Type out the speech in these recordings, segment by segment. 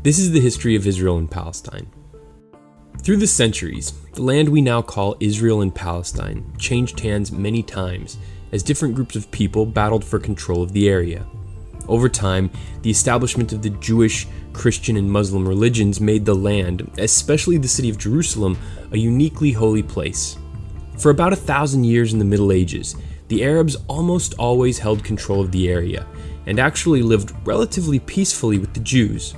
This is the history of Israel and Palestine. Through the centuries, the land we now call Israel and Palestine changed hands many times as different groups of people battled for control of the area. Over time, the establishment of the Jewish, Christian, and Muslim religions made the land, especially the city of Jerusalem, a uniquely holy place. For about 1,000 years in the Middle Ages, the Arabs almost always held control of the area, and actually lived relatively peacefully with the Jews.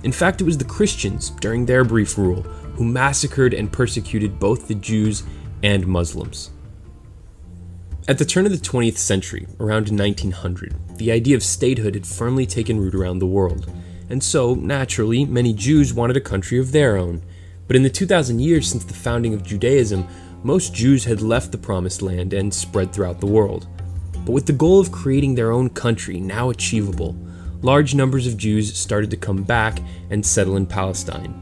In fact, it was the Christians, during their brief rule, who massacred and persecuted both the Jews and Muslims. At the turn of the 20th century, around 1900, the idea of statehood had firmly taken root around the world, and so, naturally, many Jews wanted a country of their own. But in the 2,000 years since the founding of Judaism, most Jews had left the Promised Land and spread throughout the world. But with the goal of creating their own country now achievable, large numbers of Jews started to come back and settle in Palestine.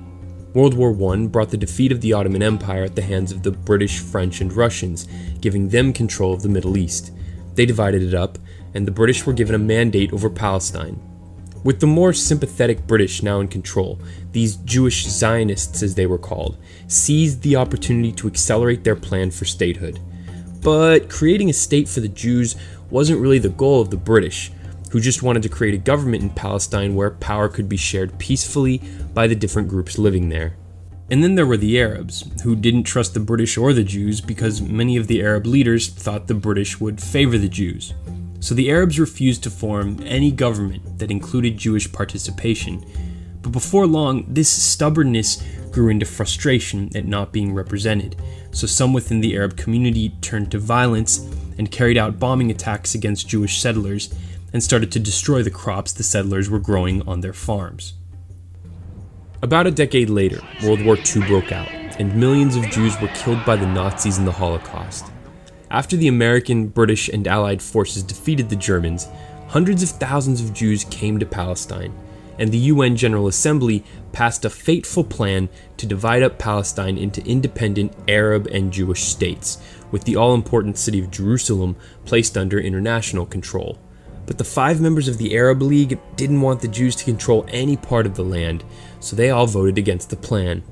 World War I brought the defeat of the Ottoman Empire at the hands of the British, French, and Russians, giving them control of the Middle East. They divided it up, and the British were given a mandate over Palestine. With the more sympathetic British now in control, these Jewish Zionists, as they were called, seized the opportunity to accelerate their plan for statehood. But creating a state for the Jews wasn't really the goal of the British, who just wanted to create a government in Palestine where power could be shared peacefully by the different groups living there. And then there were the Arabs, who didn't trust the British or the Jews because many of the Arab leaders thought the British would favor the Jews. So the Arabs refused to form any government that included Jewish participation. But before long, this stubbornness grew into frustration at not being represented, so some within the Arab community turned to violence and carried out bombing attacks against Jewish settlers and started to destroy the crops the settlers were growing on their farms. About a decade later, World War II broke out, and millions of Jews were killed by the Nazis in the Holocaust. After the American, British, and Allied forces defeated the Germans, hundreds of thousands of Jews came to Palestine, and the UN General Assembly passed a fateful plan to divide up Palestine into independent Arab and Jewish states, with the all-important city of Jerusalem placed under international control. But the 5 members of the Arab League didn't want the Jews to control any part of the land, so they all voted against the plan.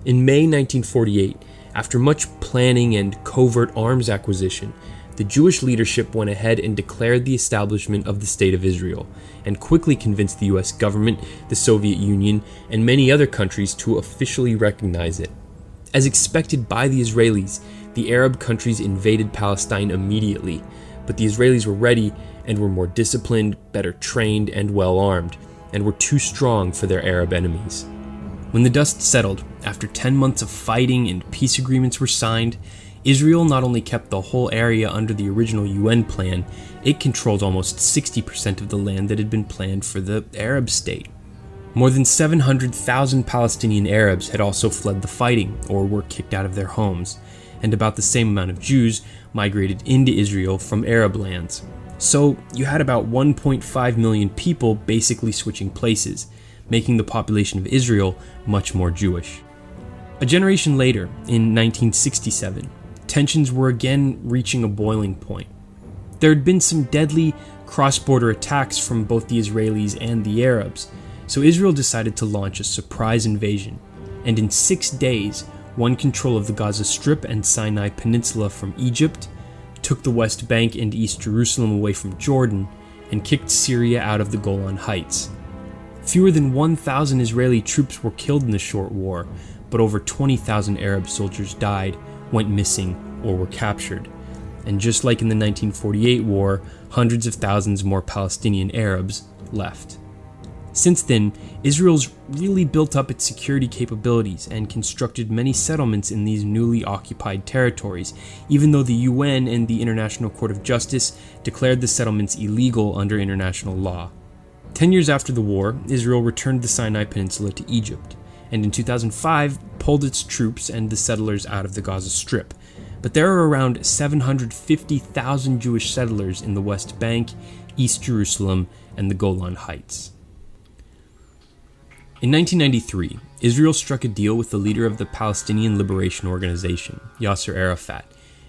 In May 1948, after much planning and covert arms acquisition, the Jewish leadership went ahead and declared the establishment of the State of Israel, and quickly convinced the US government, the Soviet Union, and many other countries to officially recognize it. As expected by the Israelis, the Arab countries invaded Palestine immediately, but the Israelis were ready and were more disciplined, better trained, and well armed, and were too strong for their Arab enemies. When the dust settled, after 10 months of fighting and peace agreements were signed, Israel not only kept the whole area under the original UN plan, it controlled almost 60% of the land that had been planned for the Arab state. More than 700,000 Palestinian Arabs had also fled the fighting or were kicked out of their homes, and about the same amount of Jews migrated into Israel from Arab lands. So you had about 1.5 million people basically switching places, making the population of Israel much more Jewish. A generation later, in 1967, tensions were again reaching a boiling point. There had been some deadly cross-border attacks from both the Israelis and the Arabs, so Israel decided to launch a surprise invasion, and in 6 days won control of the Gaza Strip and Sinai Peninsula from Egypt, took the West Bank and East Jerusalem away from Jordan, and kicked Syria out of the Golan Heights. Fewer than 1,000 Israeli troops were killed in the short war, but over 20,000 Arab soldiers died, went missing, or were captured. And just like in the 1948 war, hundreds of thousands more Palestinian Arabs left. Since then, Israel's really built up its security capabilities and constructed many settlements in these newly occupied territories, even though the UN and the International Court of Justice declared the settlements illegal under international law. 10 years after the war, Israel returned the Sinai Peninsula to Egypt, and in 2005 pulled its troops and the settlers out of the Gaza Strip. But there are around 750,000 Jewish settlers in the West Bank, East Jerusalem, and the Golan Heights. In 1993, Israel struck a deal with the leader of the Palestinian Liberation Organization, Yasser Arafat,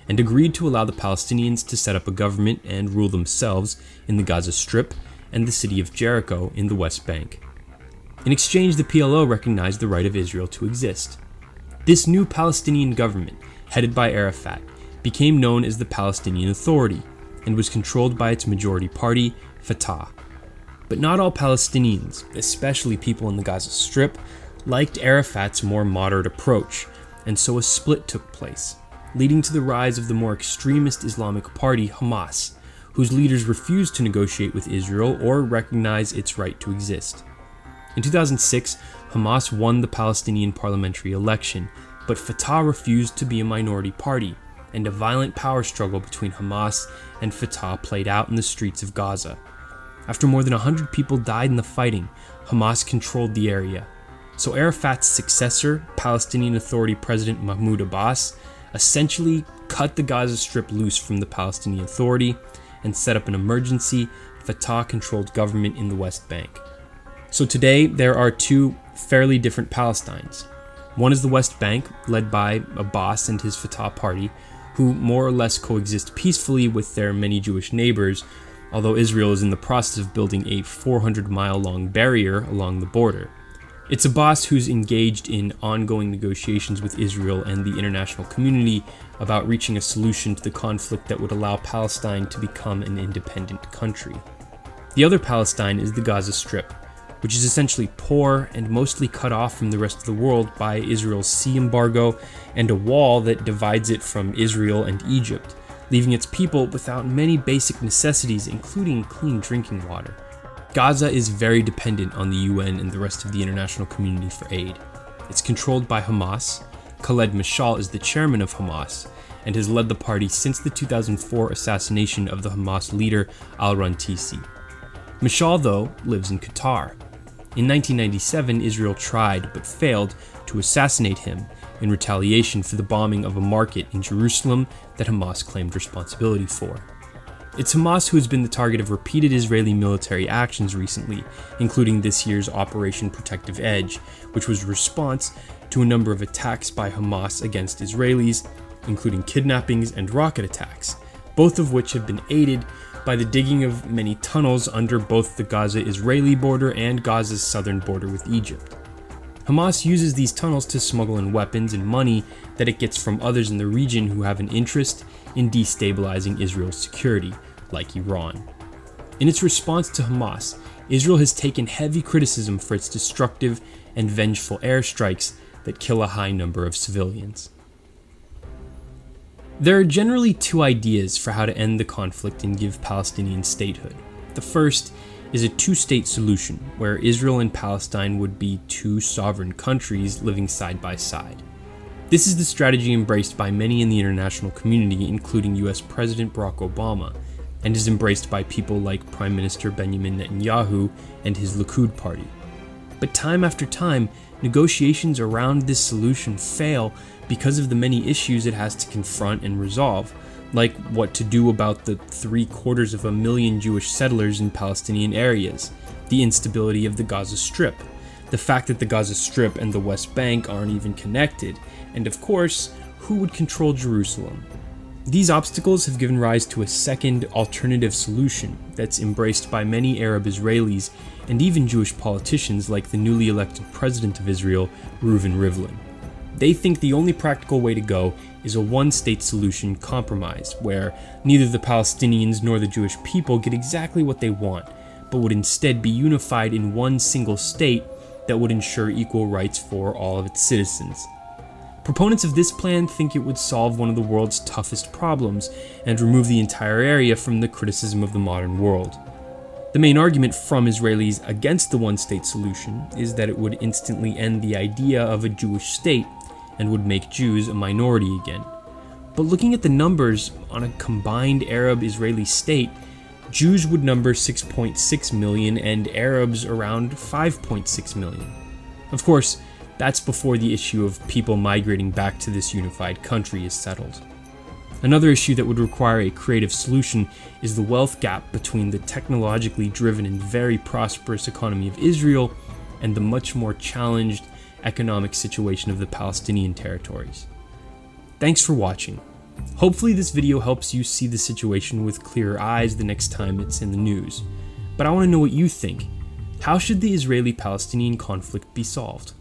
and agreed to allow the Palestinians to set up a government and rule themselves in the Gaza Strip and the city of Jericho in the West Bank. In exchange, the PLO recognized the right of Israel to exist. This new Palestinian government, headed by Arafat, became known as the Palestinian Authority and was controlled by its majority party, Fatah. But not all Palestinians, especially people in the Gaza Strip, liked Arafat's more moderate approach, and so a split took place, leading to the rise of the more extremist Islamic party, Hamas, whose leaders refused to negotiate with Israel or recognize its right to exist. In 2006, Hamas won the Palestinian parliamentary election, but Fatah refused to be a minority party, and a violent power struggle between Hamas and Fatah played out in the streets of Gaza. After more than 100 people died in the fighting, Hamas controlled the area. So Arafat's successor, Palestinian Authority President Mahmoud Abbas, essentially cut the Gaza Strip loose from the Palestinian Authority and set up an emergency, Fatah-controlled government in the West Bank. So today, there are two fairly different Palestines. One is the West Bank, led by Abbas and his Fatah party, who more or less coexist peacefully with their many Jewish neighbors, although Israel is in the process of building a 400-mile-long barrier along the border. It's Abbas who's engaged in ongoing negotiations with Israel and the international community about reaching a solution to the conflict that would allow Palestine to become an independent country. The other Palestine is the Gaza Strip, which is essentially poor and mostly cut off from the rest of the world by Israel's sea embargo and a wall that divides it from Israel and Egypt, leaving its people without many basic necessities, including clean drinking water. Gaza is very dependent on the UN and the rest of the international community for aid. It's controlled by Hamas. Khaled Mashal is the chairman of Hamas and has led the party since the 2004 assassination of the Hamas leader al-Rantisi. Mashal, though, lives in Qatar. In 1997, Israel tried, but failed, to assassinate him in retaliation for the bombing of a market in Jerusalem that Hamas claimed responsibility for. It's Hamas who has been the target of repeated Israeli military actions recently, including this year's Operation Protective Edge, which was a response to a number of attacks by Hamas against Israelis, including kidnappings and rocket attacks, both of which have been aided by the digging of many tunnels under both the Gaza-Israeli border and Gaza's southern border with Egypt. Hamas uses these tunnels to smuggle in weapons and money that it gets from others in the region who have an interest in destabilizing Israel's security, like Iran. In its response to Hamas, Israel has taken heavy criticism for its destructive and vengeful airstrikes that kill a high number of civilians. There are generally two ideas for how to end the conflict and give Palestinian statehood. The first is a two-state solution, where Israel and Palestine would be two sovereign countries living side by side. This is the strategy embraced by many in the international community, including US President Barack Obama, and is embraced by people like Prime Minister Benjamin Netanyahu and his Likud party. But time after time, negotiations around this solution fail because of the many issues it has to confront and resolve, like what to do about the 750,000 Jewish settlers in Palestinian areas, the instability of the Gaza Strip, the fact that the Gaza Strip and the West Bank aren't even connected, and of course, who would control Jerusalem? These obstacles have given rise to a second, alternative solution that's embraced by many Arab Israelis and even Jewish politicians like the newly elected president of Israel, Reuven Rivlin. They think the only practical way to go is a one-state solution compromise, where neither the Palestinians nor the Jewish people get exactly what they want, but would instead be unified in one single state that would ensure equal rights for all of its citizens. Proponents of this plan think it would solve one of the world's toughest problems and remove the entire area from the criticism of the modern world. The main argument from Israelis against the one-state solution is that it would instantly end the idea of a Jewish state and would make Jews a minority again. But looking at the numbers on a combined Arab-Israeli state, Jews would number 6.6 million and Arabs around 5.6 million. Of course, that's before the issue of people migrating back to this unified country is settled. Another issue that would require a creative solution is the wealth gap between the technologically driven and very prosperous economy of Israel and the much more challenged economic situation of the Palestinian territories. Thanks for watching. Hopefully this video helps you see the situation with clearer eyes the next time it's in the news. But I want to know what you think. How should the Israeli-Palestinian conflict be solved?